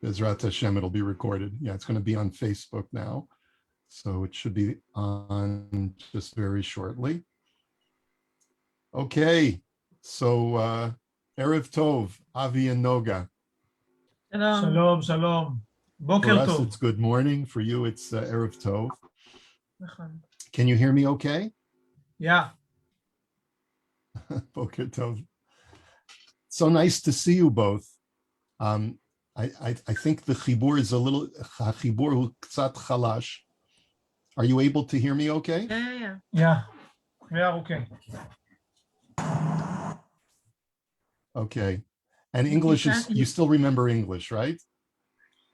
Bezrat Hashem, it'll be recorded. Yeah, it's going to be on Facebook now. So it should be on just very shortly. Okay, so Erev Tov, Avi and Noga. Shalom, shalom. Boker For us, tov. it's good morning. For you, it's Erev Tov. Can you hear me okay? Yeah. Boker Tov. So nice to see you both. I think the chibur is a little, chibur ksat chalash. Are you able to hear me okay? Yeah. We are okay. Okay. And English is, you still remember English, right?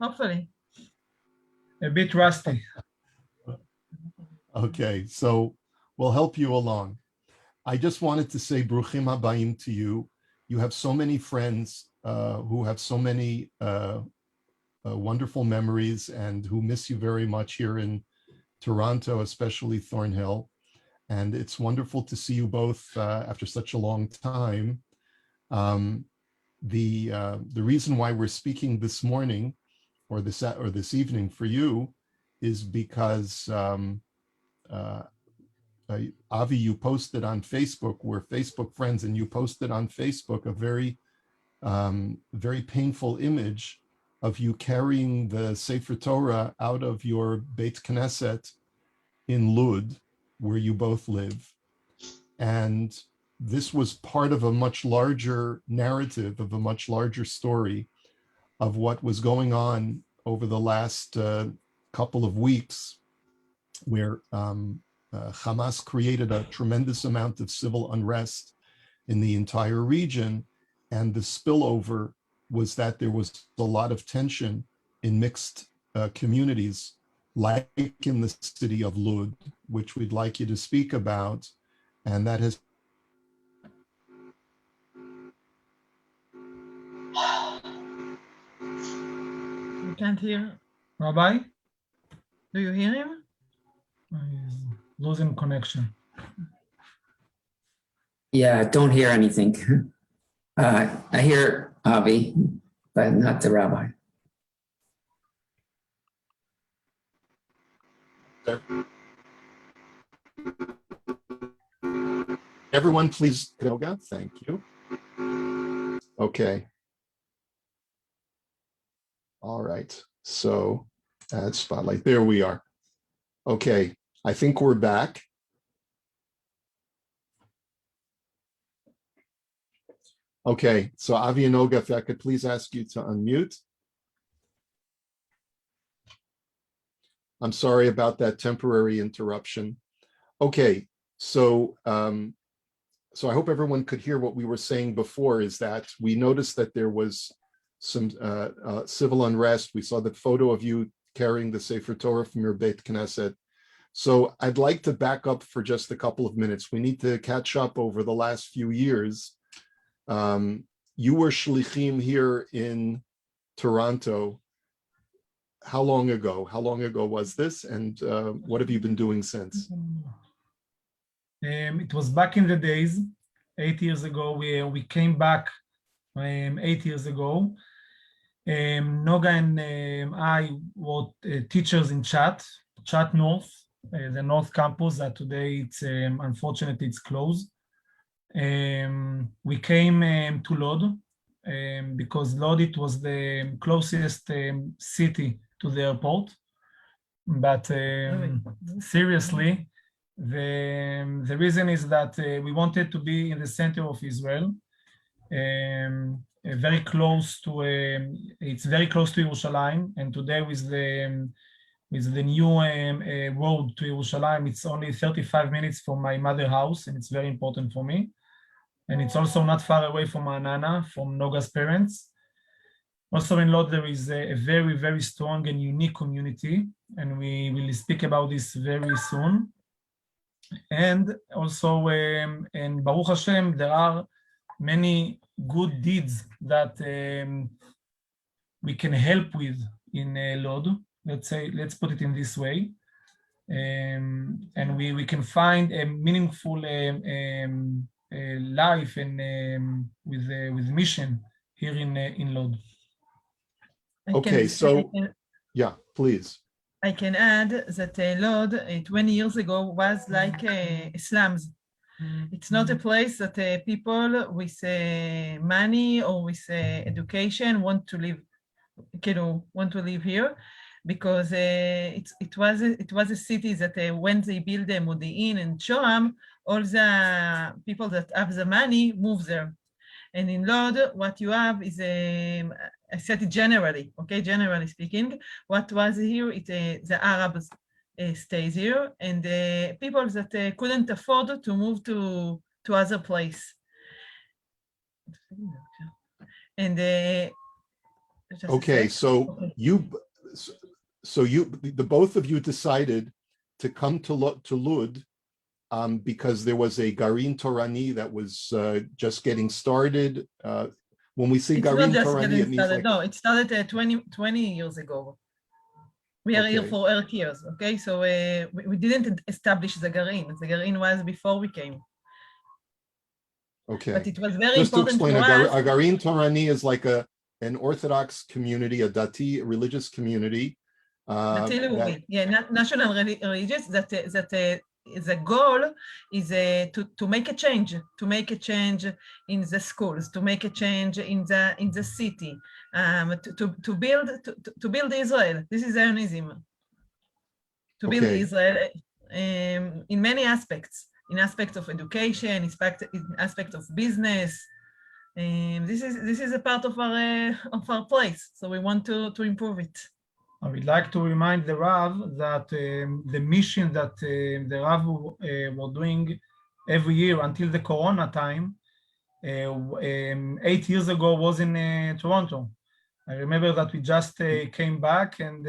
Hopefully. A bit rusty. Okay, so we'll help you along. I just wanted to say Bruchim Habayim to you. You have so many friends who have so many wonderful memories and who miss you very much here in Toronto, especially Thornhill. And it's wonderful to see you both after such a long time. The reason why we're speaking this morning or this evening for you is because Avi, you posted on Facebook, we're Facebook friends, and you posted on Facebook a very painful image of you carrying the Sefer Torah out of your Beit Knesset in Lud, where you both live. And this was part of a much larger narrative, of a much larger story of what was going on over the last couple of weeks, where Hamas created a tremendous amount of civil unrest in the entire region. And the spillover was that there was a lot of tension in mixed communities, like in the city of Lud, which we'd like you to speak about. And that has You can't hear. Rabbi? Do you hear him? Losing connection. Yeah, don't hear anything. I hear Avi, but not the rabbi. everyone, please, Yoga. Thank you. Okay. All right. So add spotlight. There we are. Okay. I think we're back. Okay. So Avi and Olga, if I could please ask you to unmute. I'm sorry about that temporary interruption. Okay. So so I hope everyone could hear what we were saying before, is that we noticed that there was some civil unrest. We saw the photo of you carrying the Sefer Torah from your Beit Knesset. So I'd like to back up for just a couple of minutes. We need to catch up over the last few years. You were shlichim here in Toronto. How long ago? How long ago was this? And what have you been doing since? It was back in the days, 8 years ago. We came back 8 years ago. Noga and I were teachers in Chat North, the North Campus, that today it's unfortunately it's closed. We came to Lod because Lod, it was the closest city to the airport. But seriously, the reason is that we wanted to be in the center of Israel, very close to it's very close to Yerushalayim, and today with the new road to Yerushalayim, it's only 35 minutes from my mother's house, and it's very important for me. And it's also not far away from Anana, from Noga's parents. Also in Lod, there is a very, very strong and unique community, and we will speak about this very soon. And also, in Baruch Hashem, there are many good deeds that we can help with in Lod. Let's put it in this way. And we can find a meaningful life and with mission here in Lod. Okay, so yeah, please. I can add that Lod 20 years ago was like slums. It's not a place that people with money or with education want to live here, because it was a city that when they built the Modi'in and Shoam, all the people that have the money move there. And in Lod, what you have is I said it generally, okay, generally speaking, what was here, the Arabs stays here, and people that couldn't afford to move to other place. And Okay, so the both of you decided to come to Lud because there was a Garin Torani that was just getting started. When we say it's Garin not just Torani, getting it means started. like, No, it started 20 years ago. We are here Okay. for 8 years, okay? So we didn't establish the Garin. The Garin was before we came. okay. But it was very Just to important explain, for us. a Garin Torani is like an Orthodox community, a Dati religious community. National religious, that the goal is to make a change, in the schools, to make a change in the city, to build Israel. This is Zionism. To build Okay. Israel in many aspects, in aspects of education, in aspect of business. This is a part of our place, so we want to improve it. I would like to remind the Rav that the mission that the Rav were doing every year until the Corona time, 8 years ago, was in Toronto. I remember that we just came back, and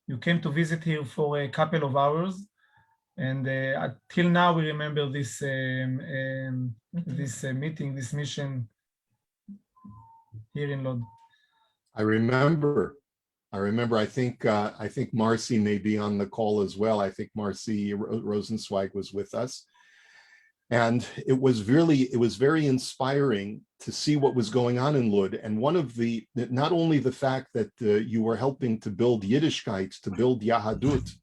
you came to visit here for a couple of hours, and till now we remember this meeting, this mission here in Lod. I remember. I think Marcy may be on the call as well. I think Marcy Rosenzweig was with us. And it was very inspiring to see what was going on in Lud. And not only the fact that you were helping to build Yiddishkeit, to build Yahadut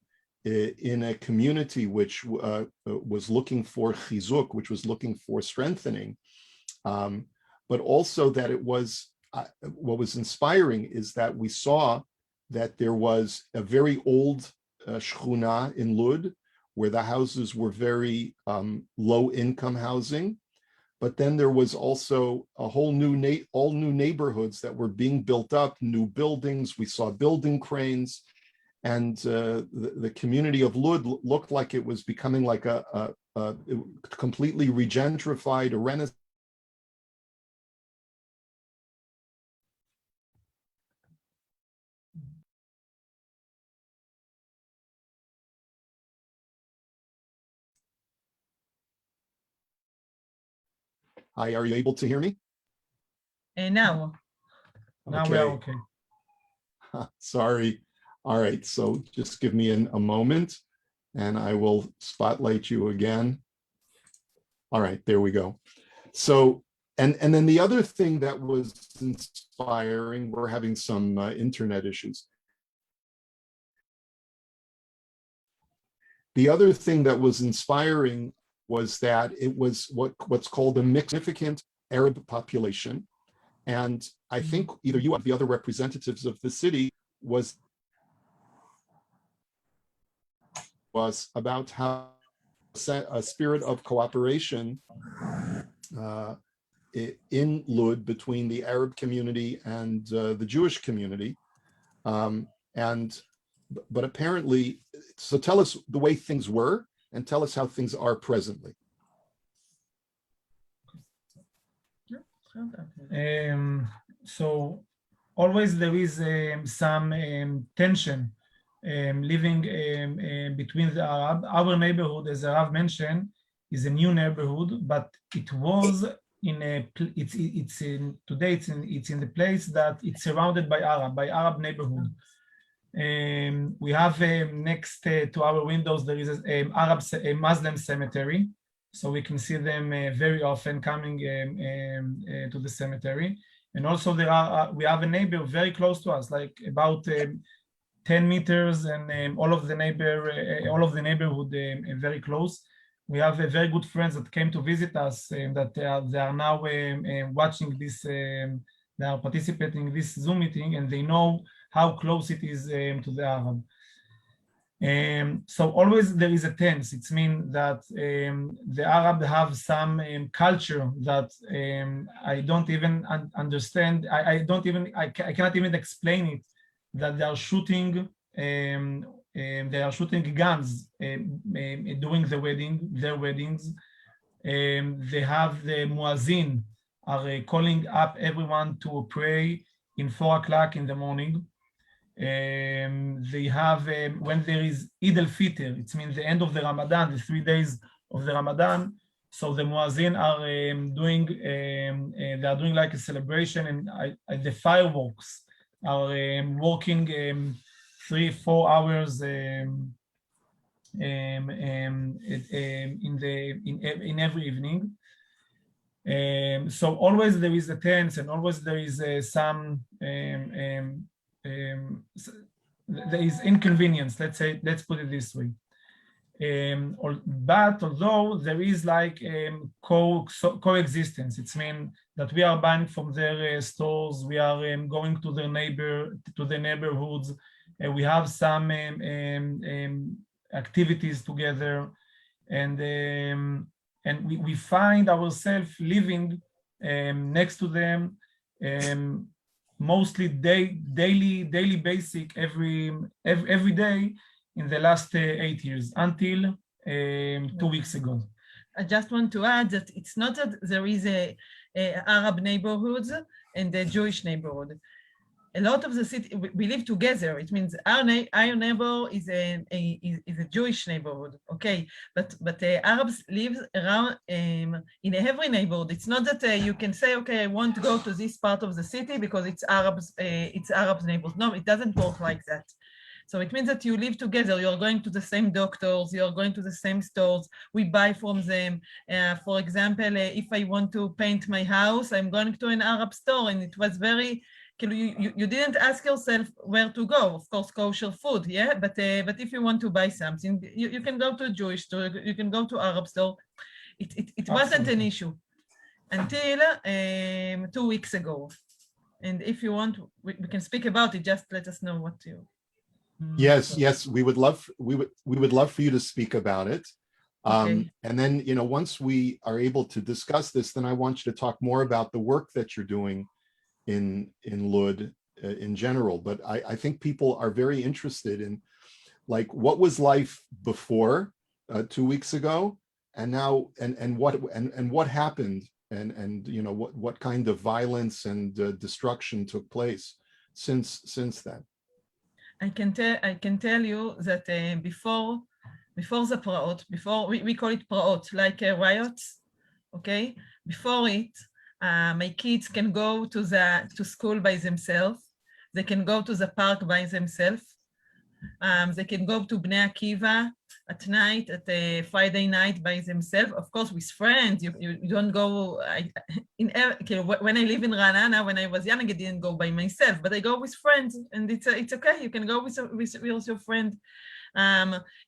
in a community which was looking for chizuk, which was looking for strengthening, but also that it was, what was inspiring is that we saw that there was a very old shchuna in Lud, where the houses were very low income housing, but then there was also a whole all new neighborhoods that were being built up, new buildings. We saw building cranes, and the community of Lud looked like it was becoming like a completely regentrified, a renaissance. Hi, are you able to hear me? And now. Now we are okay. Sorry. All right, so just give me a moment and I will spotlight you again. All right, there we go. So, and then the other thing that was inspiring, we're having some internet issues. The other thing that was inspiring was that it was what's called a mixed significant Arab population. And I think either you or the other representatives of the city was about how a spirit of cooperation in Lud between the Arab community and the Jewish community. But apparently, so tell us the way things were and tell us how things are presently. So always there is some tension living between the Arab. Our neighborhood, as the Rav mentioned, is a new neighborhood, but it was in a today it's in the place that it's surrounded by Arab neighborhood. We have next to our windows there is a Muslim cemetery, so we can see them very often coming to the cemetery. And also there are we have a neighbor very close to us, like about 10 meters, and all of the neighborhood very close. We have very good friends that came to visit us, that they are now watching this, they are participating in this Zoom meeting, and they know how close it is to the Arab. So always there is a tense. It means that the Arab have some culture that I don't even understand. I cannot even explain it. That they are shooting guns during their weddings. They have the muazzin are calling up everyone to pray in 4 o'clock in the morning. They have, when there is Eid al-Fitr, it means the end of the Ramadan, the 3 days of the Ramadan. So the muazzin are they are doing like a celebration, and the fireworks are working 3-4 hours in every evening. So always there is a tense, and always there is some there is inconvenience. Let's put it this way. But although there is like coexistence, it means that we are buying from their stores, we are going to the neighborhoods, we have some activities together, and we find ourselves living next to them, mostly daily basic every day in the last 8 years until 2 weeks ago. I just want to add that it's not that there is a Arab neighborhoods and a Jewish neighborhood. A lot of the city, we live together. It means our neighbor is a Jewish neighborhood, okay? But Arabs live around in every neighborhood. It's not that you can say, okay, I want to go to this part of the city because it's Arabs neighborhood. No, it doesn't work like that. So it means that you live together. You're going to the same doctors. You're going to the same stores. We buy from them. For example, if I want to paint my house, I'm going to an Arab store, and it was very. You didn't ask yourself where to go. Of course, kosher food, yeah. But if you want to buy something, you can go to a Jewish store. You can go to Arab store. It wasn't an issue until 2 weeks ago. And if you want, we can speak about it. Just let us know what you. Yes, we would love for you to speak about it. Okay. And then, once we are able to discuss this, then I want you to talk more about the work that you're doing in Lud in general. But I think people are very interested in, like, what was life before 2 weeks ago, and now, and what happened, and what kind of violence and destruction took place since then. I can tell you that before the Praot, before we call it Praot, like riots, okay? Before it, my kids can go to school by themselves. They can go to the park by themselves. They can go to Bnei Akiva at night, at a Friday night by themselves. Of course, with friends. You don't go. When I live in Ra'anana, when I was young, I didn't go by myself, but I go with friends, and it's okay. You can go with your friend.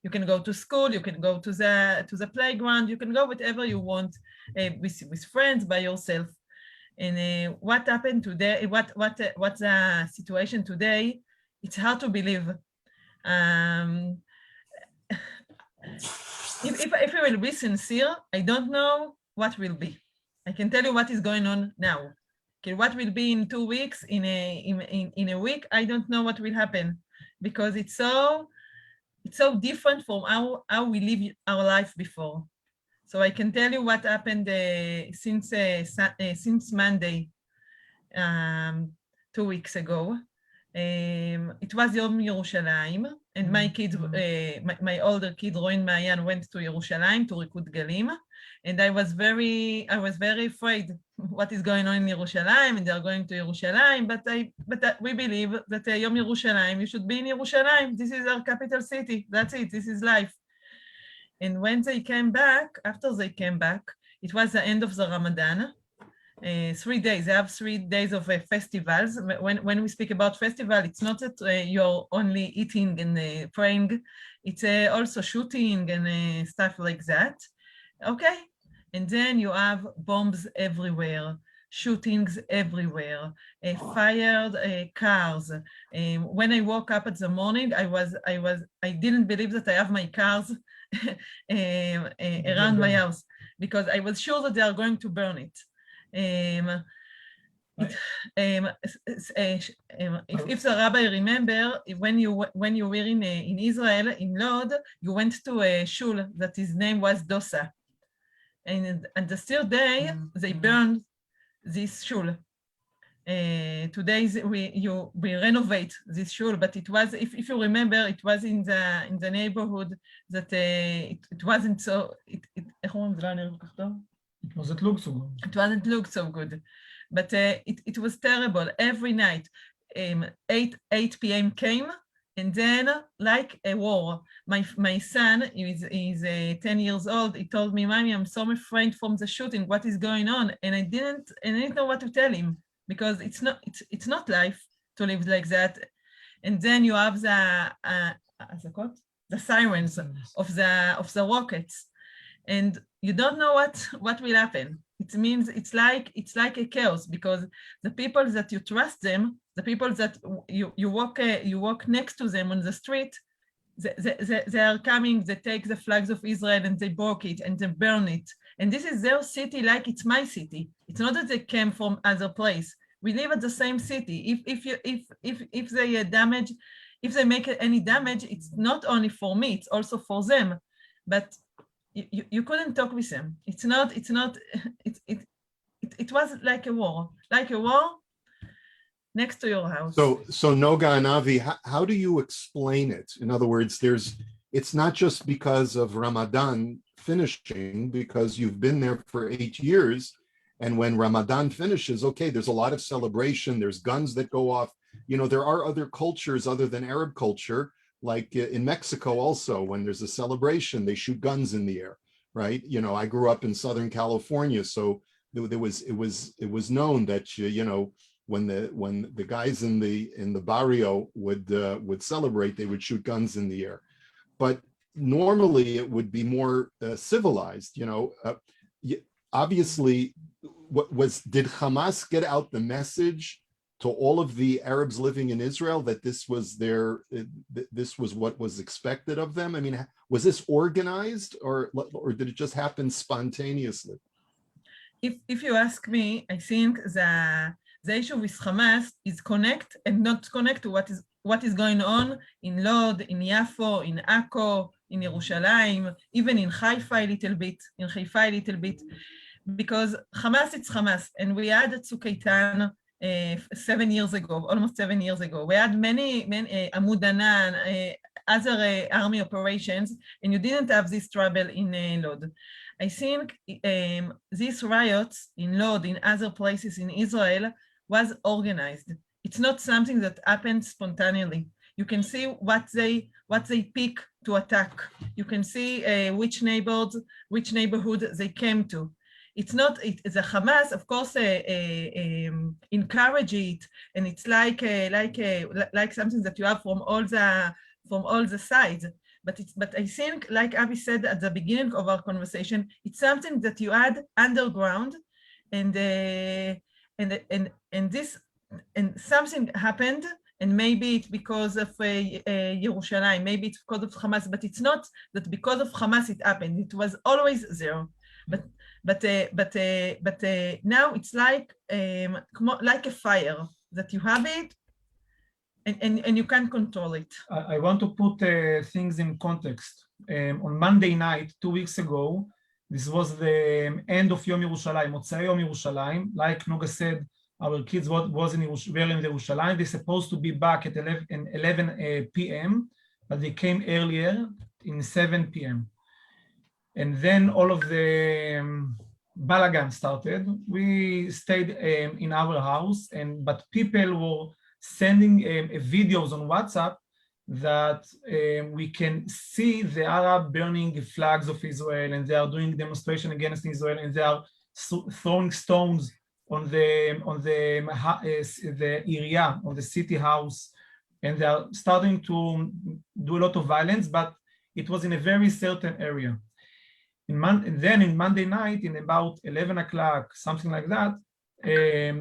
You can go to school. You can go to the playground. You can go whatever you want with friends, by yourself. And what happened today? What's the situation today? It's hard to believe. If we will be sincere, I don't know what will be. I can tell you what is going on now. Okay, what will be in 2 weeks, in a week, I don't know what will happen, because it's so different from how we live our life before. So I can tell you what happened since Monday, 2 weeks ago. It was Yom Yerushalayim, and my kids, my older kid, Roin Mayan, went to Yerushalayim, to Rikut Galim, and I was very afraid what is going on in Yerushalayim, and they're going to Yerushalayim, but we believe that Yom Yerushalayim, you should be in Yerushalayim. This is our capital city. That's it. This is life. And when they came back, after they came back, it was the end of the Ramadan, 3 days. They have 3 days of festivals. When we speak about festival, it's not that you're only eating and praying. It's also shooting and stuff like that. Okay, and then you have bombs everywhere, shootings everywhere, fired cars. When I woke up at the morning, I didn't believe that I have my cars around my house because I was sure that they are going to burn it. If the rabbi remember, when you were in Israel, in Lod, you went to a shul that his name was Dosa. And the third day, they burned this shul. Today we renovate this shul, but it was, if you remember, it was in the neighborhood that it wasn't so. It wasn't look so good. It wasn't look so good, but it was terrible. Every night, 8 p.m. came, and then like a war. My son is 10 years old. He told me, "Mommy, I'm so afraid from the shooting. What is going on?" And I didn't know what to tell him because it's not life to live like that. And then you have the sirens of the rockets, and you don't know what will happen. It means it's like a chaos because the people that you trust them, the people that you walk next to them on the street, they are coming, they take the flags of Israel and they broke it and they burn it. And this is their city like it's my city. It's not that they came from other place. We live at the same city. If they damage, if they make any damage, it's not only for me, it's also for them. But you couldn't talk with them. It was like a war next to your house. So Noga and Avi, how do you explain it? In other words, it's not just because of Ramadan finishing, because you've been there for 8 years, and when Ramadan finishes, okay, there's a lot of celebration, there's guns that go off. You know, there are other cultures other than Arab culture, like in Mexico also, when there's a celebration, they shoot guns in the air, right? You know, I grew up in Southern California, so it was known that, you know, when the guys in the barrio would celebrate, they would shoot guns in the air. But normally it would be more civilized, you know. Obviously, did Hamas get out the message to all of the Arabs living in Israel that this was what was expected of them? I mean, was this organized or did it just happen spontaneously? If you ask me, I think the issue with Hamas is connect and not connect to what is going on in Lod, in Yafo, in Akko, in Yerushalayim, even in Haifa a little bit, because Hamas, it's Hamas, and we had at Tzuk Eitan 7 years ago, almost 7 years ago. We had many Amud Anan, other army operations, and you didn't have this trouble in Lod. I think these riots in Lod, in other places in Israel, was organized. It's not something that happened spontaneously. You can see what they pick to attack. You can see which neighborhood they came to. It's not, the Hamas, of course, encourage it, and it's like something that you have from all the sides. But I think, like Avi said at the beginning of our conversation, it's something that you add underground, and something happened, and maybe it's because of Yerushalayim, maybe it's because of Hamas, but it's not that because of Hamas it happened. It was always there, but now it's like a fire that you have it, and you can't control it. I want to put things in context. On Monday night, 2 weeks ago, this was the end of Yom Yerushalayim, Motzei Yom Yerushalayim. Like Noga said, our kids were in Yerushalayim. They're supposed to be back at 11 p.m., but they came earlier in 7 p.m. And then all of the balagan started. We stayed in our house, but people were sending videos on WhatsApp that we can see the Arab burning flags of Israel, and they are doing demonstration against Israel, and they are throwing stones area, on the city house, and they are starting to do a lot of violence, but it was in a very certain area. And then in Monday night, in about 11 o'clock, something like that,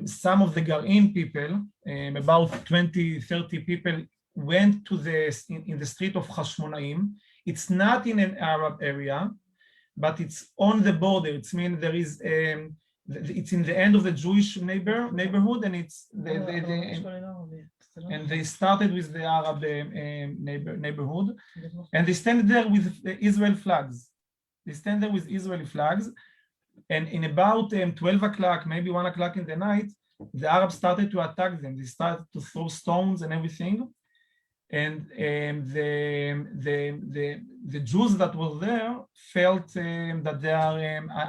some of the Garin people, about 20, 30 people, went to in the street of Hashmonaim. It's not in an Arab area, but it's on the border. It means there is it's in the end of the Jewish neighborhood, and it's and they started with the Arab neighborhood, and they stand there with the Israel flags. They stand there with Israeli flags, and in about 12 o'clock, maybe 1 o'clock in the night, the Arabs started to attack them. They started to throw stones and everything, and the Jews that were there felt that they are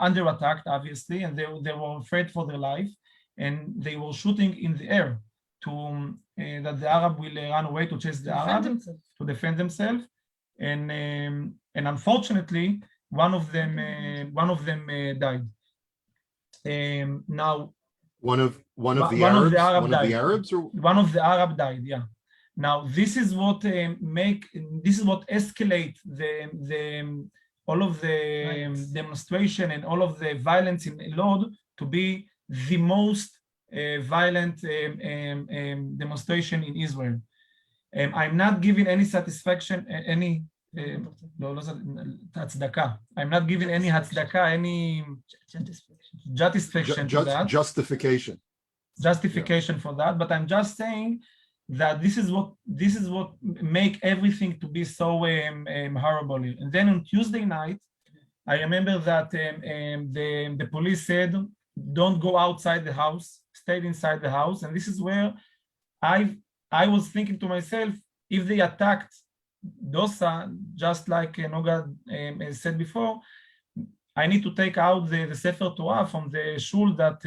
under attack, obviously, and they were afraid for their life, and they were shooting in the air to that the Arab will run away to chase the Arab, to defend themselves, and unfortunately, one of them died. Now, one of the Arabs, or one of the Arab died. Yeah. Now, this is what escalate all of the demonstration and all of the violence in Lod to be the most violent demonstration in Israel. I'm not giving any satisfaction, any הצדקה. I'm not giving any הצדקה, any justification to that. Justification For that, but I'm just saying that this is what make everything to be so horrible. And then on Tuesday night, I remember that the police said, don't go outside the house, stay inside the house. And this is where I was thinking to myself, if they attacked Dosa, just like Noga said before, I need to take out the Sefer Torah from the shul that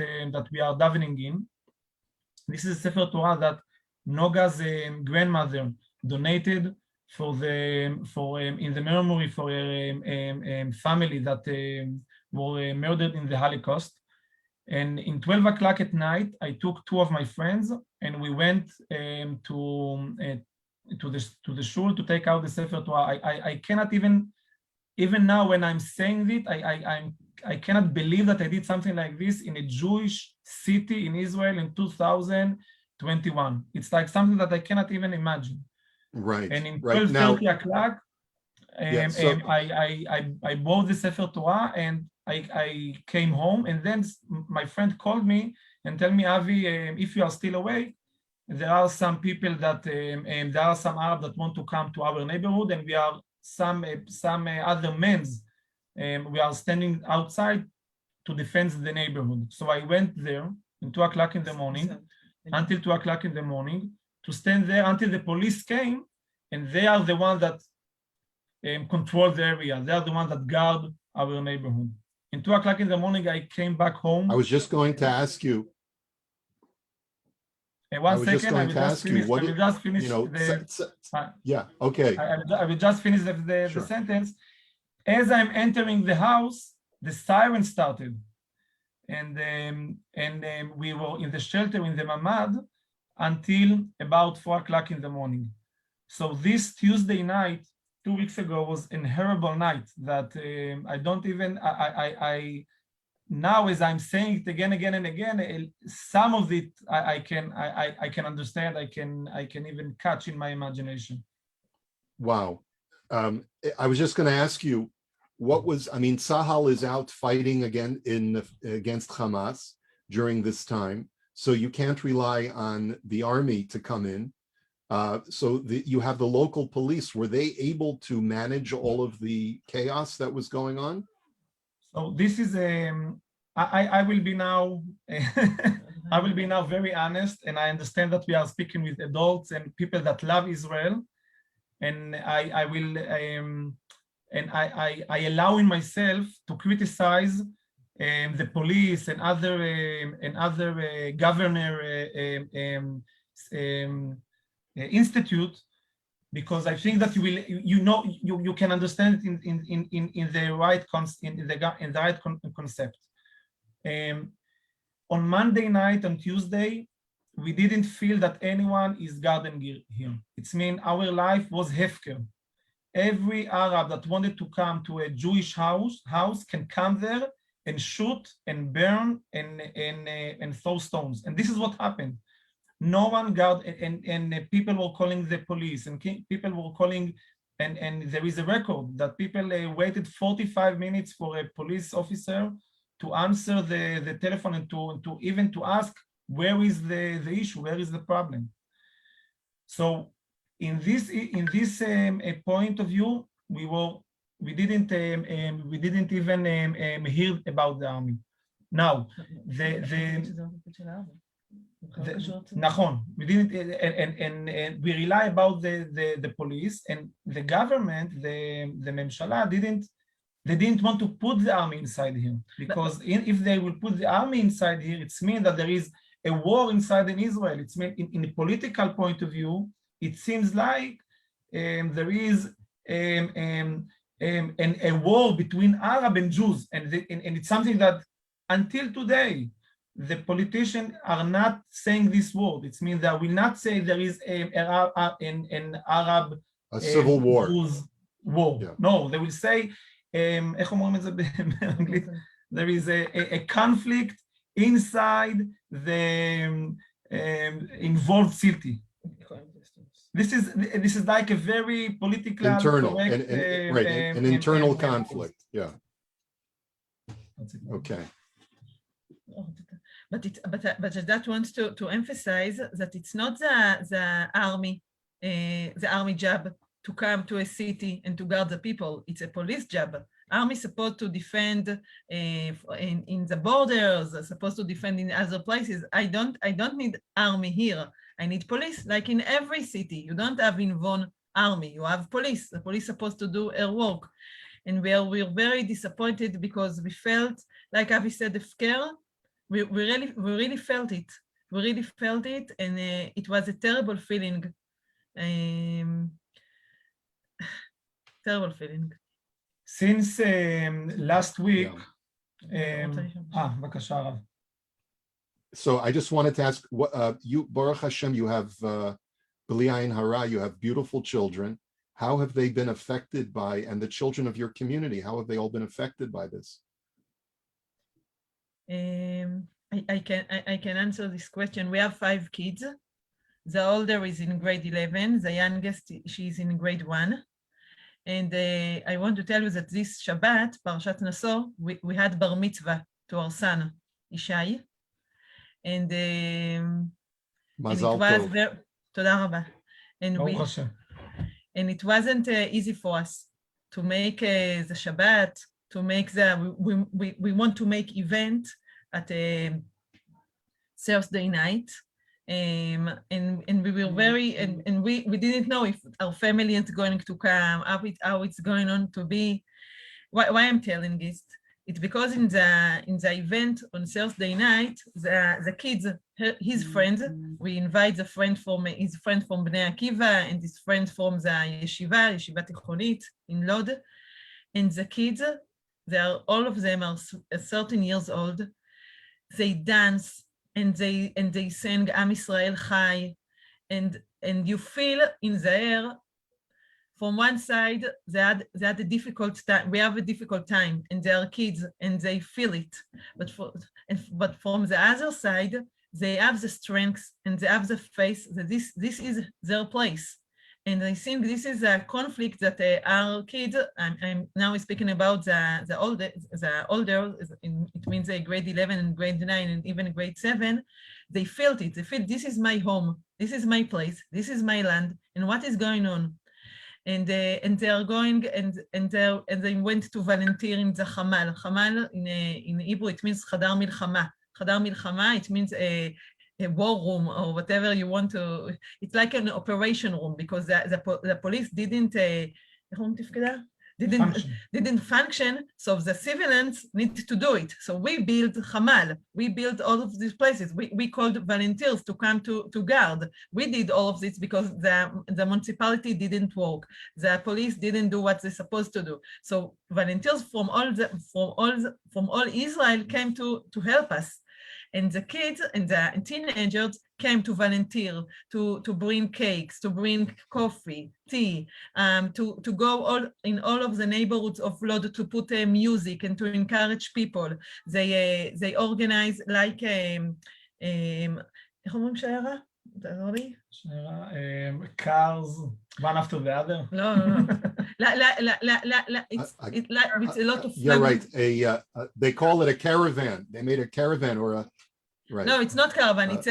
we are davening in. This is Sefer Torah that Noga's grandmother donated in the memory for a family that were murdered in the Holocaust. And in 12 o'clock at night, I took two of my friends and we went to the shul to take out the Sefer Torah. I cannot even now when I'm saying it, I cannot believe that I did something like this in a Jewish city in Israel in 2021. It's like something that I cannot even imagine. Right. And in right. 12:30 o'clock, I bought the Sefer Torah and I came home, and then my friend called me and told me, Avi, if you are still awake, there are some people that there are some Arabs that want to come to our neighborhood, and we are some other men. We are standing outside to defend the neighborhood. So I went there in 2 o'clock in the morning, until 2 o'clock in the morning, to stand there until the police came, and they are the ones that control the area. They are the ones that guard our neighborhood. In 2 o'clock in the morning, I came back home. I was just going to ask you. One second, I will just finish. Yeah, okay. I will just finish the sentence. As I'm entering the house, the siren started. And we were in the shelter in the Mamad until about 4 o'clock in the morning. So this Tuesday night, 2 weeks ago, was a horrible night that I don't even, now as I'm saying it again and again, some of it I can understand, I can even catch in my imagination. Wow. I was just going to ask you, Tzahal is out fighting against Hamas during this time, so you can't rely on the army to come in. You have the local police. Were they able to manage all of the chaos that was going on? So this is I will be now I will be now very honest, and I understand that we are speaking with adults and people that love Israel, and I will and I allow in myself to criticize the police and other governor institute, because I think that you can understand it in the right concept. On Monday night and Tuesday, we didn't feel that anyone is guarding here. It's mean our life was hefker. Every Arab that wanted to come to a Jewish house can come there and shoot and burn and throw stones. And this is what happened. No one guard, and people were calling the police, and people were calling, and there is a record that people waited 45 minutes for a police officer to answer the telephone and to even to ask where is the issue, where is the problem. So in this point of view, we didn't even hear about the army. Now נכון, we didn't, and we rely about the police, and the government, the ממשלה didn't want to put the army inside here, because if they will put the army inside here, it's mean that there is a war inside in Israel. It's mean in a political point of view, it seems like there is a war between Arab and Jews, and it's something that until today the politicians are not saying this word. It means that will not say there is an Arab a civil war. Jews war. Yeah. No, they will say איך אומרים את זה באנגלית? There is a conflict inside the involved city. This is like a very political, Internal, correct, right, an internal conflict. Yeah. Okay. But that wants to emphasize that it's not the army job to come to a city and to guard the people. It's a police job. Army is supposed to defend in the borders, supposed to defend in other places. I don't need army here. I need police, like in every city. You don't have in one army. You have police. The police supposed to do their work. And we're very disappointed because we felt, like Avi said, hefker. We really felt it. We really felt it, and it was a terrible feeling. Terrible feeling. Since last week, בבקשה הרב. So I just wanted to ask, what you, Baruch Hashem, you have B'li Ayin Hara, you have beautiful children. How have they been affected by, and the children of your community, how have they all been affected by this? I can answer this question. We have 5 kids. The older is in grade 11. The youngest, she's in grade 1. And I want to tell you that this Shabbat, Parashat Naso, we had bar mitzvah to our son, Ishai. And it was very, תודה רבה. And it wasn't easy for us to make the Shabbat, to make we want to make event at a Thursday night. And we were very, and we didn't know if our family is going to come, how it's going on to be. Why I'm telling this? It's because in the event on Thursday night, the kids, his friends, we invite his friend from Bnei Akiva and his friend from the Yeshiva Tichonit in Lod. And the kids, all of them are 13 years old. They dance and they sing Am Yisrael Chai, and you feel in the air. From one side, they had a difficult time. We have a difficult time, and they are kids, and they feel it. But from the other side, they have the strength and they have the faith that this is their place. And I think this is a conflict that our kids. I'm now speaking about the older. It means grade 11 and grade 9 and even grade 7. They felt it. They feel this is my home. This is my place. This is my land. And what is going on? And they are going and they went to volunteer in the Hamal. Hamal in Hebrew it means Chadar Milchama. Chadar Milchama, it means a war room or whatever you want to. It's like an operation room because the police didn't function, so the civilians need to do it. So we built Hamal, we built all of these places. We called volunteers to come to guard. We did all of this because the municipality didn't work. The police didn't do what they're supposed to do. So volunteers from all Israel came to help us. And the kids and the teenagers came to volunteer, to bring cakes, to bring coffee, tea, to go in all of the neighborhoods of Lod to put music and to encourage people. They organize like, איך אומרים שיירה? תעזור לי. שיירה, cars, one after the other. לא, it's a lot of You're right. They call it a caravan. They made a caravan or a, right. No, it's not caravan. It's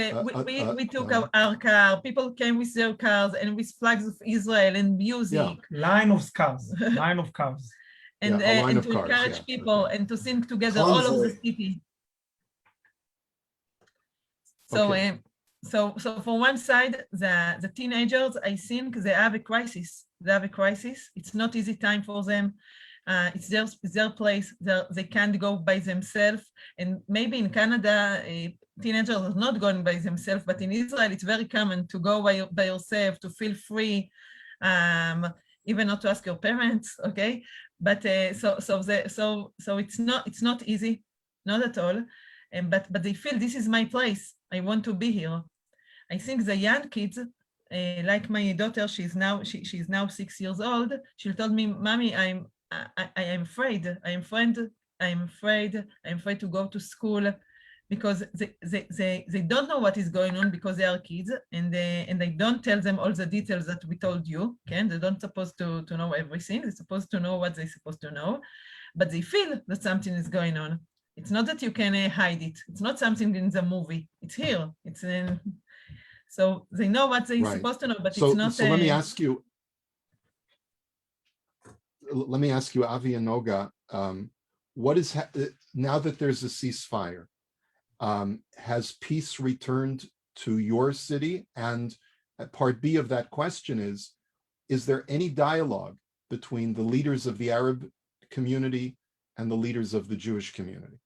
we took our car. People came with their cars and with flags of Israel and music. Line of cars. And to encourage people and to sing together all of the city. So from one side, the teenagers, I think they have a crisis. It's not easy time for them. It's their place. They can't go by themselves. And maybe in Canada, teenagers are not going by themselves, but in Israel, it's very common to go by yourself, to feel free, even not to ask your parents, okay? But so it's not easy, not at all. But they feel this is my place. I want to be here. I think the young kids, like my daughter, she's now 6 years old. She told me, "Mommy, I am afraid. I'm afraid to go to school," because they don't know what is going on because they are kids, and they don't tell them all the details that we told you. Okay, they're not supposed to know everything. They're supposed to know what they're supposed to know, but they feel that something is going on. It's not that you can hide it. It's not something in the movie. It's here. It's in. So they know what they're supposed to know, but it's not. So let me ask you. Let me ask you, Avi and Noga. What is now that there's a ceasefire? Has peace returned to your city? And part B of that question is there any dialogue between the leaders of the Arab community and the leaders of the Jewish community?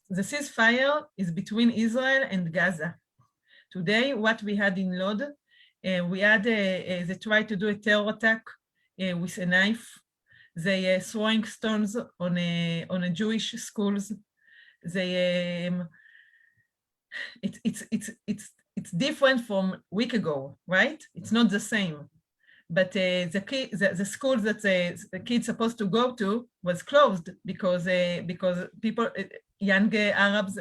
The ceasefire is between Israel and Gaza. Today, what we had in Lod, we had they tried to do a terror attack with a knife. They throwing stones on a Jewish schools. They it's different from a week ago, right? It's not the same. But the schools that the kids supposed to go to was closed because people, young Arabs,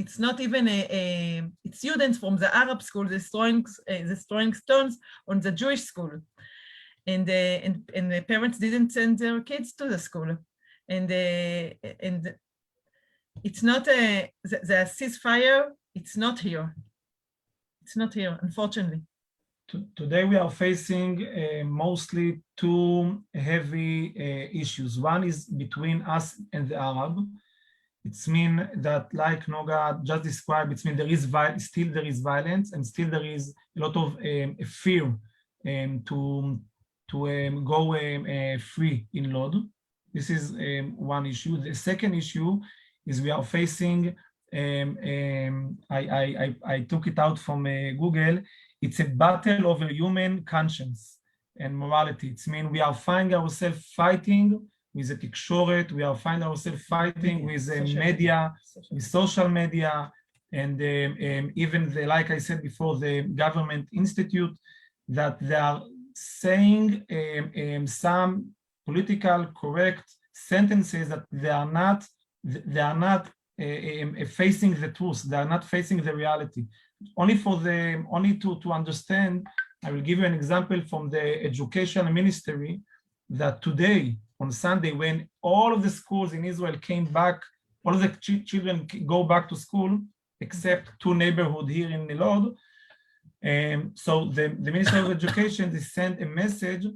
it's not even it's students from the Arab school destroying stones on the Jewish school, and the parents didn't send their kids to the school, and it's not the ceasefire. It's not here. It's not here, unfortunately. Today we are facing mostly two heavy issues. One is between us and the Arab. It's mean that, like Noga just described, it's mean there is violence and still there is a lot of fear to go free in Lod. This is one issue. The second issue is we are facing. I took it out from Google. It's a battle over human conscience and morality. It's mean we are finding ourselves fighting with the Tikshoret, we are finding ourselves fighting with media, with social media, and even like I said before, the government institute, that they are saying some political correct sentences that they are not facing the truth. They are not facing the reality. Only to understand, I will give you an example from the Education Ministry that today on Sunday, when all of the schools in Israel came back, all of the children go back to school except two neighborhoods here in Lod. So the Ministry of Education sent a message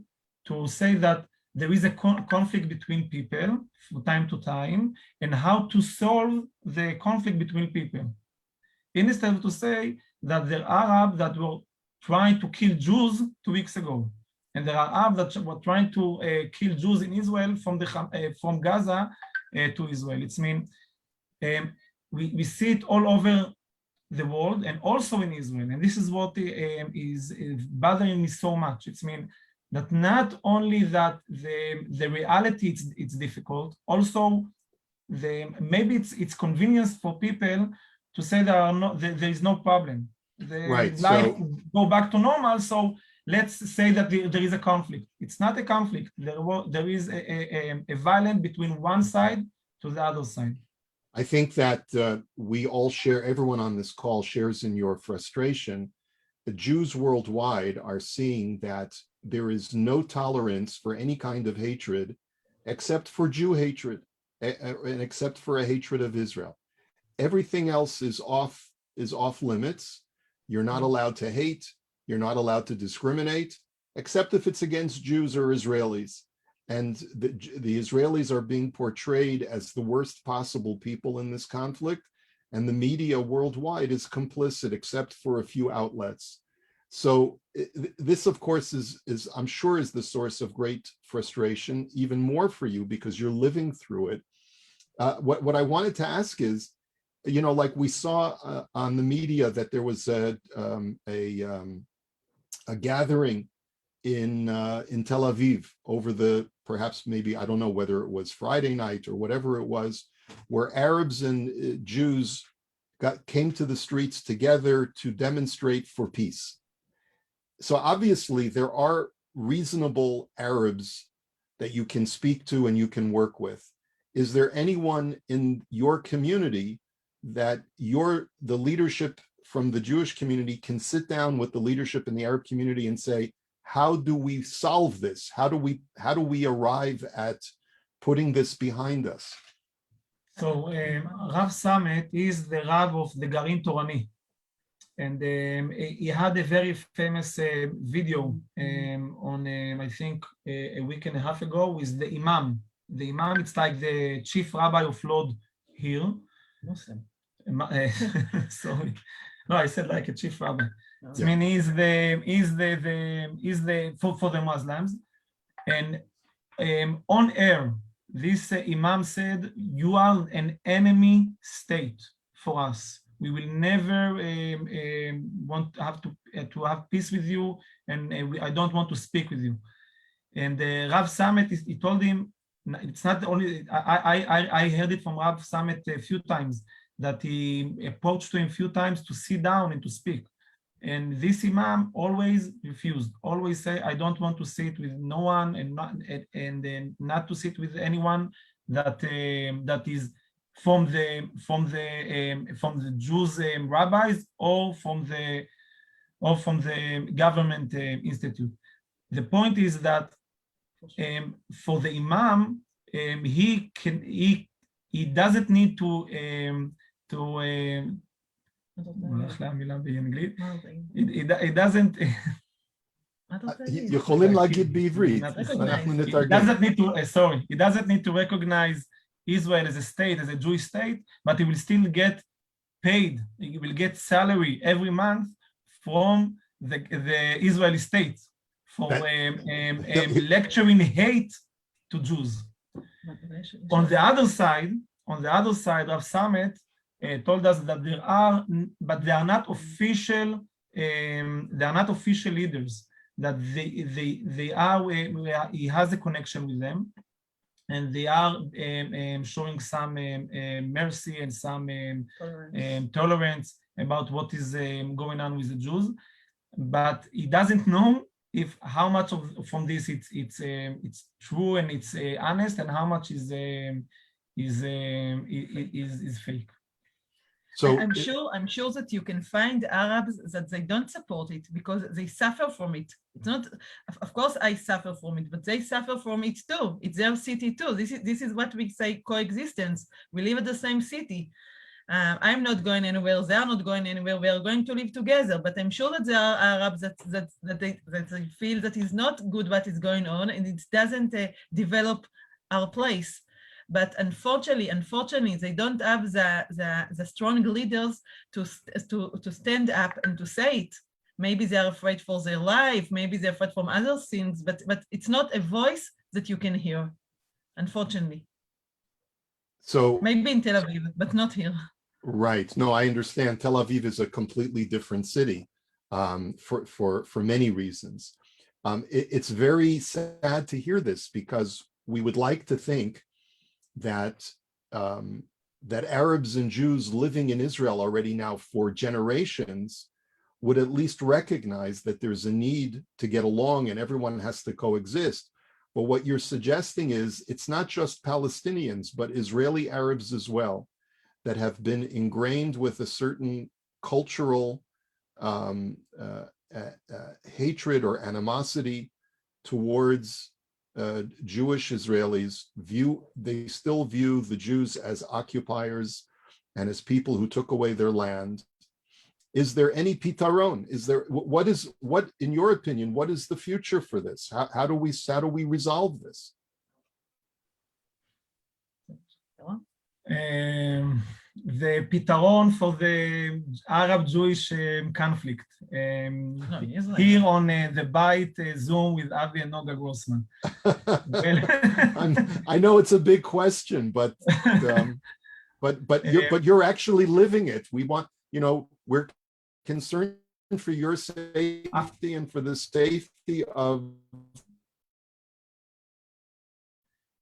to say that there is a conflict between people from time to time, and how to solve the conflict between people. Instead to say that there are Arabs that were trying to kill Jews 2 weeks ago, and there are Arabs that were trying to kill Jews in Israel from Gaza to Israel. It's mean we see it all over the world and also in Israel, and this is what is bothering me so much. It's mean that not only that the reality it's difficult, also maybe it's convenience for people to say there is no problem. Right, Life so- go back to normal, so let's say that there is a conflict. It's not a conflict. There is a violence between one side to the other side. I think that we all share, everyone on this call shares in your frustration. The Jews worldwide are seeing that there is no tolerance for any kind of hatred except for Jew hatred and except for a hatred of Israel. Everything else is off limits. You're not allowed to hate. You're not allowed to discriminate, except if it's against Jews or Israelis. And the Israelis are being portrayed as the worst possible people in this conflict. And the media worldwide is complicit, except for a few outlets. So this, of course, is I'm sure is the source of great frustration, even more for you because you're living through it. What I wanted to ask is, you know, like we saw on the media that there was a gathering in Tel Aviv over the, perhaps maybe, I don't know whether it was Friday night or whatever it was, where Arabs and Jews came to the streets together to demonstrate for peace. So obviously there are reasonable Arabs that you can speak to and you can work with. Is there anyone in your community that the leadership from the Jewish community can sit down with the leadership in the Arab community and say, how do we solve this? How do we arrive at putting this behind us? So Rav Samet is the Rav of the Garin Torani. And he had a very famous video on, I think, a week and a half ago with the Imam. The Imam, it's like the chief rabbi of Lod here. Muslim. Sorry. No, I said like a chief rabbi. Yeah. I mean, he's the for the Muslims. And on air, this Imam said, "You are an enemy state for us. We will never want to have peace with you, and I don't want to speak with you." And Rav Samet, he told him, it's not only I heard it from Rav Samet a few times, that he approached to him a few times to sit down and to speak. And this Imam always refused, always say, I don't want to sit with no one and not to sit with anyone that is from the Jews rabbis or from the government institute. The point is that for the Imam, he doesn't need to it doesn't יכולים להגיד בעברית. He doesn't need to recognize Israel as a state, as a Jewish state, but he will still get paid. He will get salary every month from the Israeli state for lecturing hate to Jews. On the other side, Rav Samet told us that they are not official leaders. That they are. He has a connection with them, and they are showing some mercy and some tolerance about what is going on with the Jews, but he doesn't know if how much from this it's true and it's honest, and how much is fake. So I'm sure that you can find Arabs that they don't support it because they suffer from it. It's not, of course, I suffer from it, but they suffer from it too. It's their city too. This is what we say coexistence. We live in the same city. I'm not going anywhere. They are not going anywhere. We are going to live together. But I'm sure that there are Arabs that they feel that is not good what is going on, and it doesn't develop our place. But unfortunately, they don't have the strong leaders to stand up and to say it. Maybe they are afraid for their life. Maybe they're afraid from other things. But it's not a voice that you can hear, unfortunately. So maybe in Tel Aviv, but not here. Right. No, I understand. Tel Aviv is a completely different city for many reasons. It's very sad to hear this because we would like to think that that Arabs and Jews living in Israel already now for generations would at least recognize that there's a need to get along and everyone has to coexist. But what you're suggesting is it's not just Palestinians, but Israeli Arabs as well, that have been ingrained with a certain cultural hatred or animosity towards Jewish Israelis. They still view the Jews as occupiers and as people who took away their land. Is there any pitaron? What in your opinion, what is the future for this? How do we resolve this? The pitaron for the Arab-Jewish conflict. Here on the Byte Zoom with Avi and Noga Grossman. I know it's a big question, but you're actually living it. We want, we're concerned for your safety and for the safety of.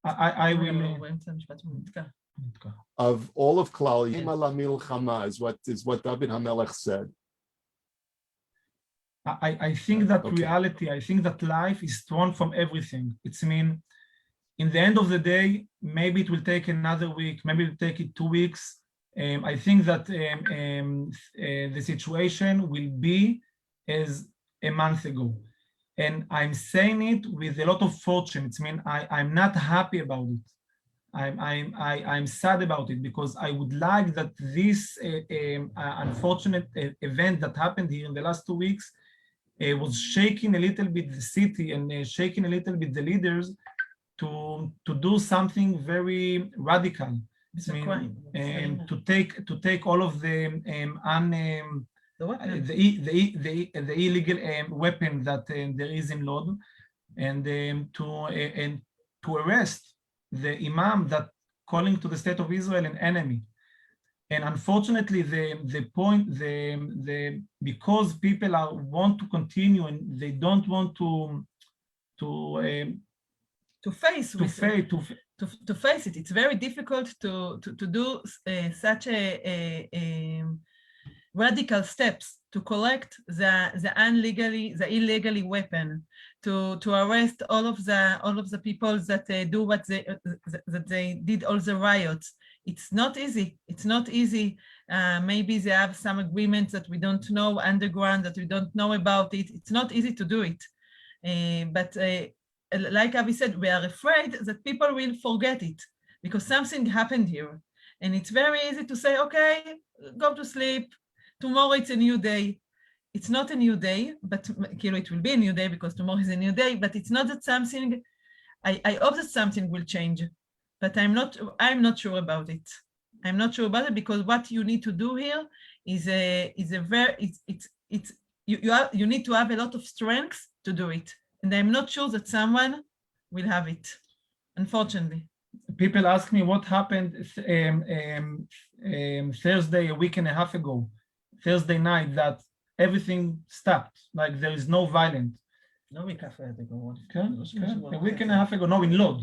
I will. Of all of Klal Milchama is what David HaMelech said. I think that reality, I think that life is torn from everything. It's in the end of the day, maybe it will take another week, maybe it will take it 2 weeks. I think that the situation will be as a month ago. And I'm saying it with a lot of fortune. I'm not happy about it. I'm sad about it because I would like that this unfortunate event that happened here in the last 2 weeks was shaking a little bit the city and shaking a little bit the leaders to do something very radical. To take all of the illegal weapon that there is in Lod, and to arrest the imam that calling to the state of Israel an enemy. And unfortunately, because people want to continue and they don't want to face it. It's very difficult to do such a radical steps to collect the illegally weapon, to arrest all of the people that do what they did, all the riots. It's not easy. It's not easy. Maybe they have some agreements that we don't know underground, that we don't know about it. It's not easy to do it. But like Avi said, we are afraid that people will forget it because something happened here. And it's very easy to say, okay, go to sleep. Tomorrow it's a new day. It's not a new day, but it will be a new day because tomorrow is a new day, but it's not that something, I hope that something will change, but I'm not sure about it. I'm not sure about it because what you need to do here is you need to have a lot of strength to do it. And I'm not sure that someone will have it, unfortunately. People ask me what happened Thursday, a week and a half ago, Thursday night, that everything stopped, like there is no violence. No week after ago. A week and a half ago, no, in Lod,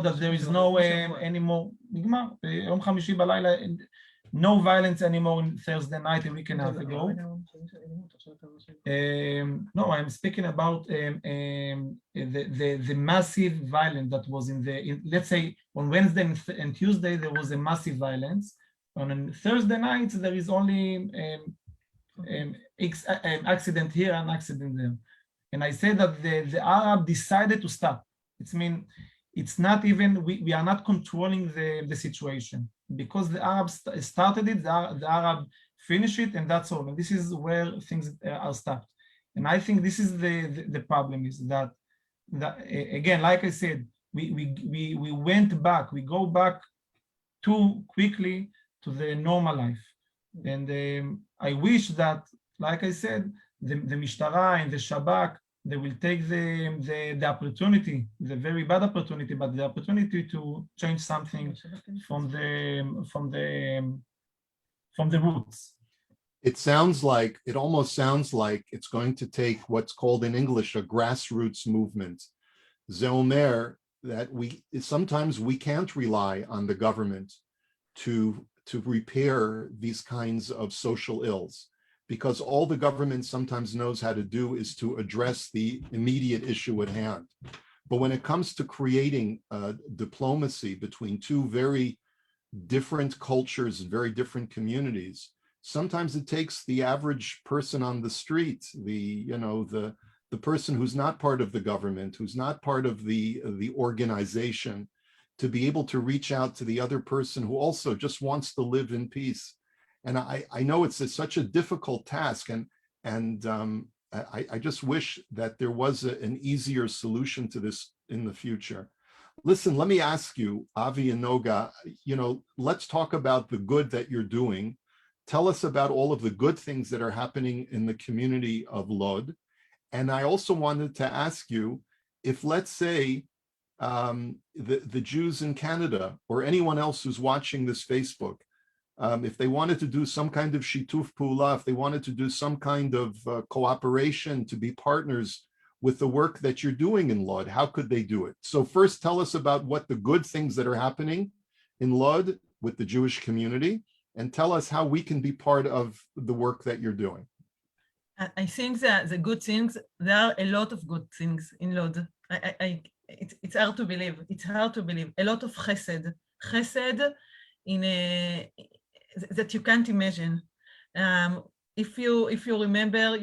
that there is no anymore. No violence anymore in Thursday night, a week and a half ago. No, I'm speaking about the massive violence that was let's say on Wednesday and Tuesday, there was a massive violence. On Thursday nights, there is only an accident here and accident there. And I say that the Arab decided to stop. It's not even, we are not controlling the situation. Because the Arabs started it, the Arab finished it, and that's all. And this is where things are stopped. And I think this is the problem, is that again, like I said, we went back, we go back too quickly to the normal life. And I wish that, like I said, the Mishtara and the Shabak, they will take the opportunity, the very bad opportunity, but the opportunity to change something from the roots. It almost sounds like it's going to take what's called in English a grassroots movement. Ze omer that sometimes we can't rely on the government to repair these kinds of social ills, because all the government sometimes knows how to do is to address the immediate issue at hand. But when it comes to creating diplomacy between two very different cultures and very different communities, sometimes it takes the average person on the street, the person who's not part of the government, who's not part of the organization, to be able to reach out to the other person who also just wants to live in peace. And I know it's such a difficult task, and I just wish that there was an easier solution to this in the future. Listen, let me ask you, Avi and Noga, let's talk about the good that you're doing. Tell us about all of the good things that are happening in the community of Lod. And I also wanted to ask you if, let's say, the Jews in Canada or anyone else who's watching this Facebook, if they wanted to do some kind of shituf pula, if they wanted to do some kind of cooperation to be partners with the work that you're doing in Lod, how could they do it? So first, tell us about what the good things that are happening in Lod with the Jewish community, and tell us how we can be part of the work that you're doing. I think that the good things, there are a lot of good things in Lod. It's hard to believe. It's hard to believe. A lot of chesed that you can't imagine. If you remember,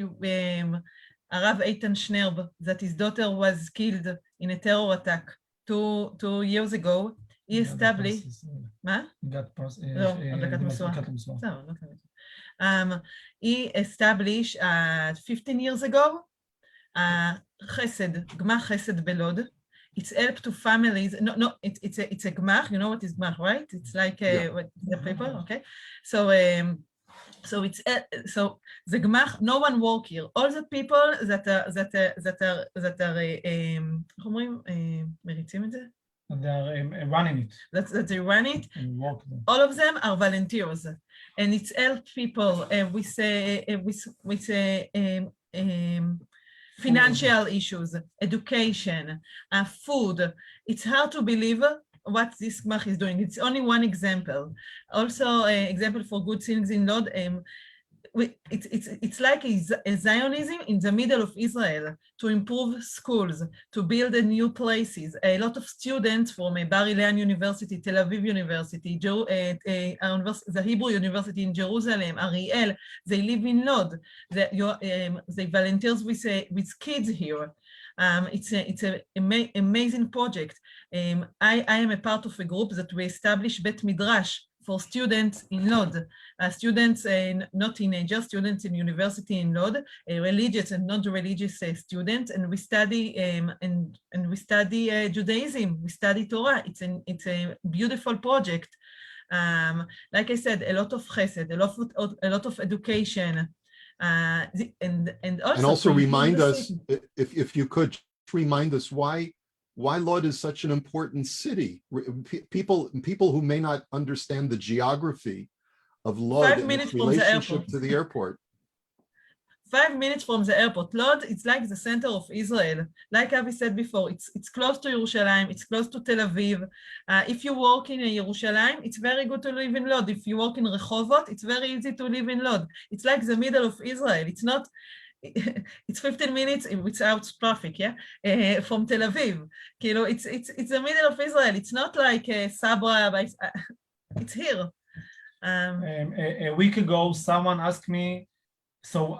Arav Eitan Shnerb, that his daughter was killed in a terror attack 2 years ago. He established. He established 15 years ago Chesed, Gmach Chesed Belod. It's help to families. No, it's a Gmach. You know what is Gmach, right? It's like what, the paper, okay? So it's so the Gmach. No one work here. All the people that are איך אומרים? מריצים את זה? They are running it. That they run it. And work them. All of them are volunteers, and it's help people with financial issues, education, food. It's hard to believe what this Gmach is doing. It's only one example. Also, example for good things in Lod. It's like a Zionism in the middle of Israel to improve schools, to build new places. A lot of students from Bar Ilan University, Tel Aviv University, the Hebrew University in Jerusalem, Ariel, they live in Lod. They volunteers with kids here. It's an amazing project. I am a part of a group that we established Bet Midrash for students in Lod, students not teenagers, students in university in Lod, religious and non-religious students, and we study and we study Judaism, we study Torah. It's a beautiful project. Like I said, a lot of chesed, a lot of education, and also remind us, if you could remind us why Lod is such an important city. People who may not understand the geography of Lod and its relationship to the airport. 5 minutes from the airport. Lod, it's like the center of Israel. Like Avi said before, it's close to Yerushalayim, it's close to Tel Aviv. If you work in Yerushalayim, it's very good to live in Lod. If you work in Rehovot, it's very easy to live in Lod. It's like the middle of Israel. It's not. It's 15 minutes without traffic, from Tel Aviv. It's the middle of Israel. It's not like Sabra, but it's here. A week ago, someone asked me, so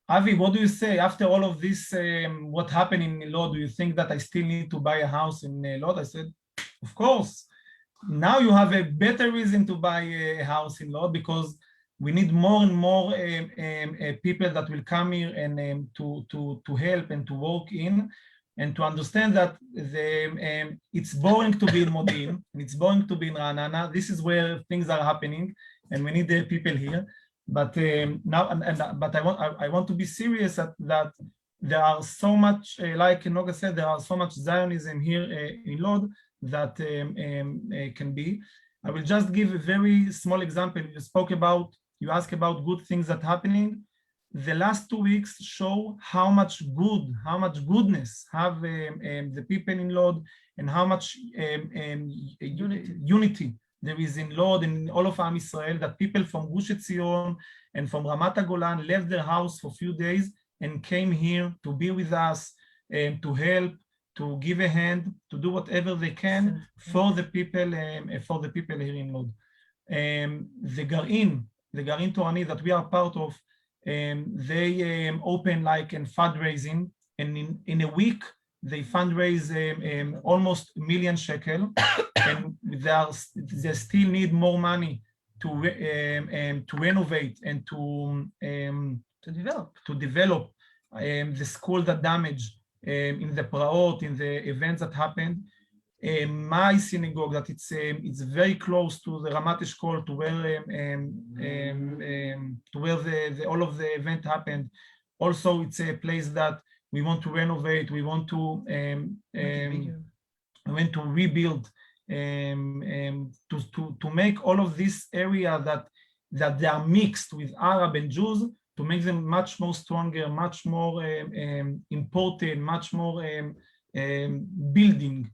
Avi, what do you say after all of this, what happened in Lod? Do you think that I still need to buy a house in Lod? I said, of course. Now you have a better reason to buy a house in Lod, because we need more and more people that will come here and to help and to work in, and to understand that it's boring to be in Modi'in, and it's boring to be in Ra'anana. This is where things are happening, and we need the people here. But but I want to be serious that there are so much, like Noga said, there are so much Zionism here in Lod that can be. I will just give a very small example. You ask about good things that are happening. The last 2 weeks show how much goodness have the people in Lod, and how much unity there is in Lod and in all of Am Israel that people from Gush Etzion and from Ramat HaGolan left their house for a few days and came here to be with us, to help, to give a hand, to do whatever they can for the people here in Lod. The Garin Torani that we are part of, they open like a fundraising, and in a week they fundraise almost $1 million shekel, and they still need more money to renovate and to develop the school that damaged in the Praot, in the events that happened. My synagogue, that it's very close to the Ramat Eshkol, to where all of the event happened. Also, it's a place that we want to renovate. We want to rebuild, to make all of this area that they are mixed with Arab and Jews, to make them much more stronger, much more important, much more building.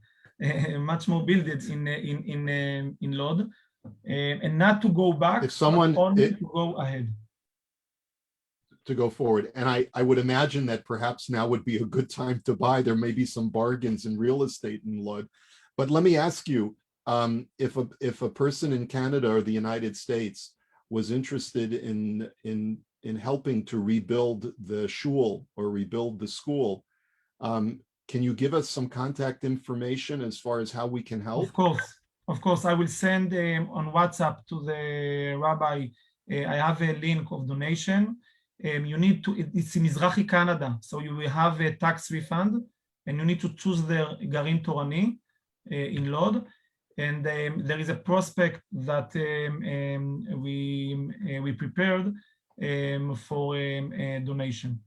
Much more builded in Lod, and not to go back, If someone but only to go ahead. To go forward. And I would imagine that perhaps now would be a good time to buy. There may be some bargains in real estate in Lod. But let me ask you, if a person in Canada or the United States was interested in helping to rebuild the shul or rebuild the school, can you give us some contact information as far as how we can help? Of course. I will send on WhatsApp to the rabbi. I have a link of donation. You need to, it's in Mizrahi, Canada, so you will have a tax refund, and you need to choose the Garin Torani in Lod. And there is a prospect that we prepared for a donation.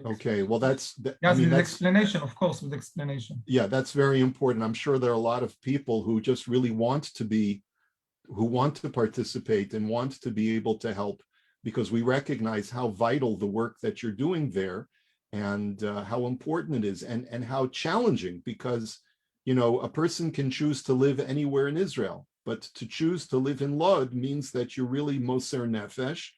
Okay, well, yes, with explanation, of course, with explanation. Yeah, that's very important. I'm sure there are a lot of people who just really want to participate and want to be able to help, because we recognize how vital the work that you're doing there, and how important it is, and how challenging, because, you know, a person can choose to live anywhere in Israel, but to choose to live in Lod means that you're really Moser Nefesh,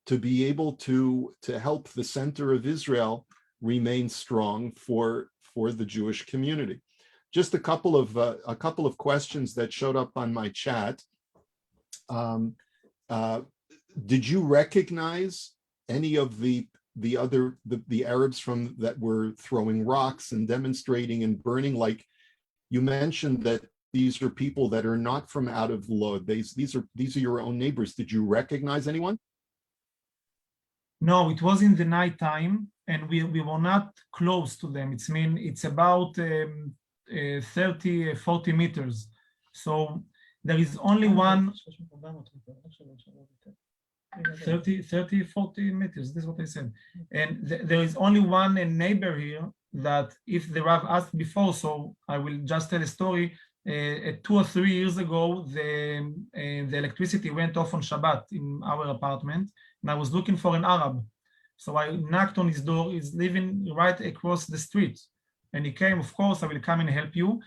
to be able to help the center of Israel remain strong for the Jewish community. Just a couple of questions that showed up on my chat. Did you recognize any of the Arabs that were throwing rocks and demonstrating and burning? Like you mentioned that these are people that are not from out of Lod. These are your own neighbors. Did you recognize anyone? No, it was in the night time, and we were not close to them. It's about 30, 40 meters. So there is only one 30, 40 meters. This is what I said. And there is only one neighbor here that, if the Rav asked before, so I will just tell a story. 2 or 3 years ago, the electricity went off on Shabbat in our apartment, and I was looking for an Arab. So I knocked on his door. He's living right across the street. And he came. Of course, I will come and help you.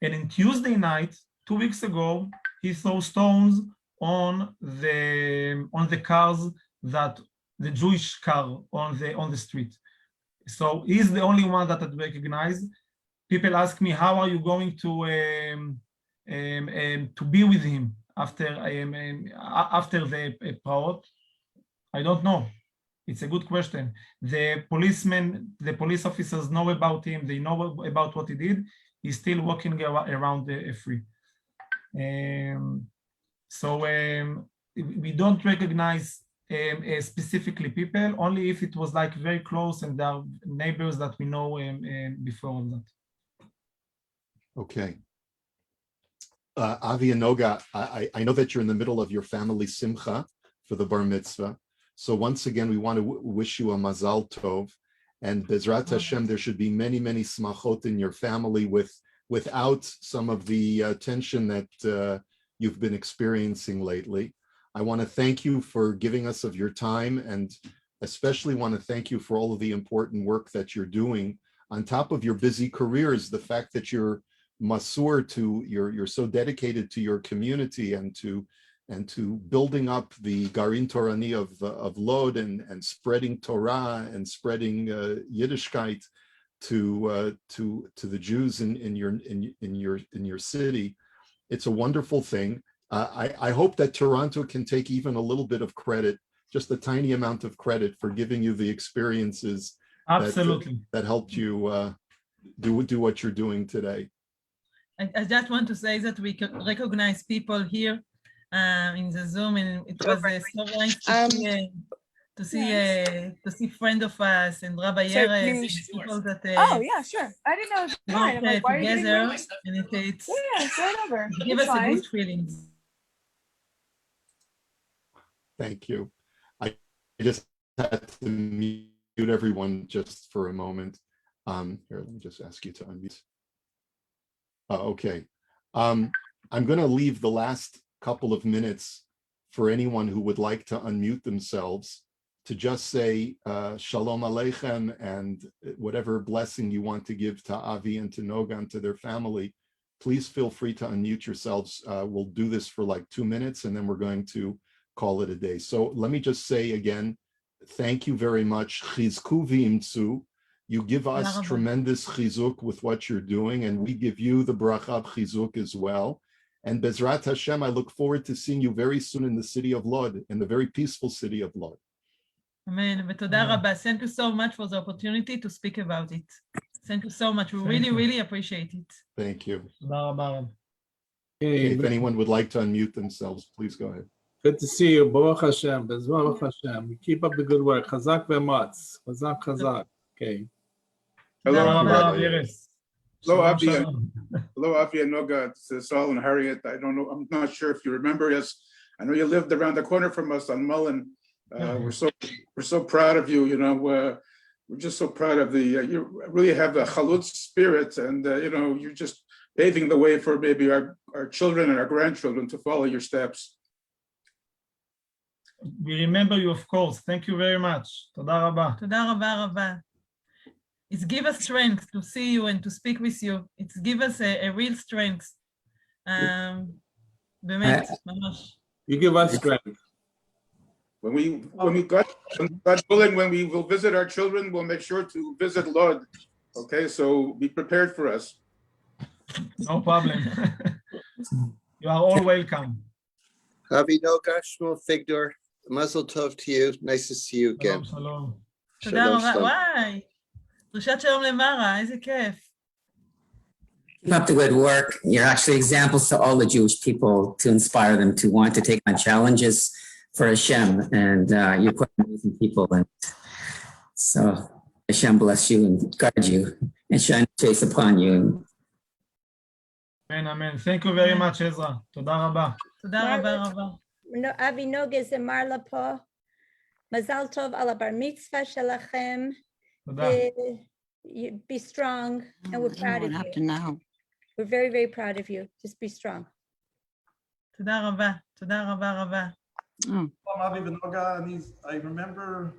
And in Tuesday night, 2 weeks ago, he threw stones on the cars, that the Jewish car on the street. So he's the only one that I recognize. People ask me, how are you going to be with him after the Praot? I don't know. It's a good question. The police officers know about him. They know about what he did. He's still walking around free. So we don't recognize specifically people, only if it was like very close and there are neighbors that we know before that. Okay. Avi and Noga, I know that you're in the middle of your family simcha for the bar mitzvah. So once again, we want to wish you a mazal tov, and Bezrat Hashem, there should be many, many smachot in your family without some of the tension that you've been experiencing lately. I want to thank you for giving us of your time, and especially want to thank you for all of the important work that you're doing on top of your busy careers. The fact that you're masur to, you're so dedicated to your community and to building up the Garin Torani of Lod and spreading Torah and spreading Yiddishkeit to the Jews in your city. It's a wonderful thing. I hope that Toronto can take even a little bit of credit, just a tiny amount of credit for giving you the experiences Absolutely. that helped you do what you're doing today. I just want to say that we can recognize people here in the Zoom, and it was so nice to see friend of us and Rabbi So Yeres, people that Oh, yeah, sure. I didn't know. Fine. I'm like, why are you getting together, me? and it's Yeah, it's right over. give It's us a fine. good feeling. Thank you. I just had to mute everyone just for a moment. Here, let me just ask you to unmute. Okay. I'm going to leave the last couple of minutes for anyone who would like to unmute themselves to just say Shalom Aleichem and whatever blessing you want to give to Avi and to Noga and to their family. Please feel free to unmute yourselves. We'll do this for like 2 minutes and then we're going to call it a day. So let me just say again, thank you very much. Chizku v'imtzu. You give us tremendous chizuk with what you're doing, and we give you the bracha of chizuk as well. And Bezrat Hashem, I look forward to seeing you very soon in the city of Lod, in the very peaceful city of Lod. Amen. ותודה רבה. Thank you so much for the opportunity to speak about it. Thank you so much. We really appreciate it. Thank you. תודה רבה. Okay, if anyone would like to unmute themselves, please go ahead. Good to see you. Baruch Hashem. Baruch Hashem. Keep up the good work. Chazak ve'matz. Chazak. Okay. תודה Hello. רבה, רב ירס. Hello, שלום, Avi. שלום. Hello, Avi and Noga. It's Saul and Harriet. I don't know. I'm not sure if you remember us. I know you lived around the corner from us on Mullen. We're so proud of you. You know, we're just so proud of the. You really have the chalutz spirit, and you know, you're just paving the way for maybe our children and our grandchildren to follow your steps. We remember you, of course. Thank you very much. תודה רבה. תודה רבה רבה. It's give us strength to see you and to speak with you. It's give us a real strength. באמת, ממש. You give us strength. When we God willing, when we will visit our children, we'll make sure to visit Lod. Okay, so be prepared for us. No problem. You are all welcome. Avi Noga, Shmuel Figdor, Mazel Tov to you. Nice to see you again. שלום, שלום. תודה Shalom, רבה. shalom. וואי, דרישת שלום למרה, איזה כיף. Keep up the good work. You're actually examples to all the Jewish people to inspire them to want to take on challenges for Hashem. And you're quite amazing people. And so Hashem bless you and guard you and shine his face upon you. Amen, amen. Thank you very much, עזרא. תודה רבה. תודה רבה רבה. Avi Noga זה מרלה פה. מזל טוב על הבר מצווה שלכם. תודה. Be strong, and we're proud of you. We're very, very proud of you. Just be strong. תודה רבה. תודה רבה רבה. Avi Noga, and I remember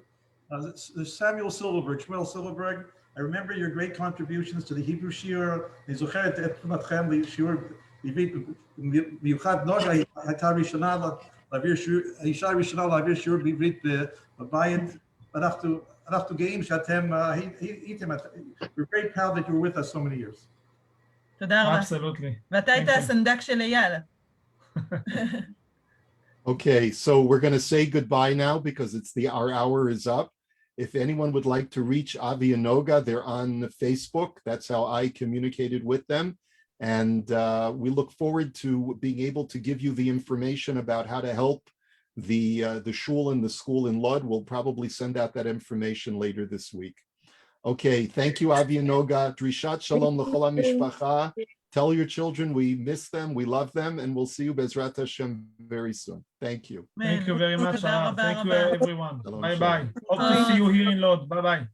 Samuel Silverberg, Shmuel Silverberg. I remember your great contributions to the Hebrew Shiur. אני זוכר את תרומתכם לשיעור עברית, במיוחד נוגה הייתה ראשונה להעביר שיעור, האישה הראשונה להעביר שיעור בעברית בבית. אנחנו גאים שאתם הייתם, we're very proud that you were with us so many years. תודה רבה. Absolutely. ואתה היית הסנדק של אייל. Okay, so we're going to say goodbye now because our hour is up. If anyone would like to reach Avi and Noga, they're on Facebook. That's how I communicated with them. And we look forward to being able to give you the information about how to help the shul and the school in Lod. We'll probably send out that information later this week. Okay, thank you, Avi and Noga. Drishat shalom l'chol ha'mishpacha. Tell your children we miss them, we love them, and we'll see you Bezrat Hashem very soon. Thank you. Thank you very much. תודה רבה Thank you, רבה. everyone. Shalom, Bye shalom. bye. Hope to see you here in Lod. Bye bye.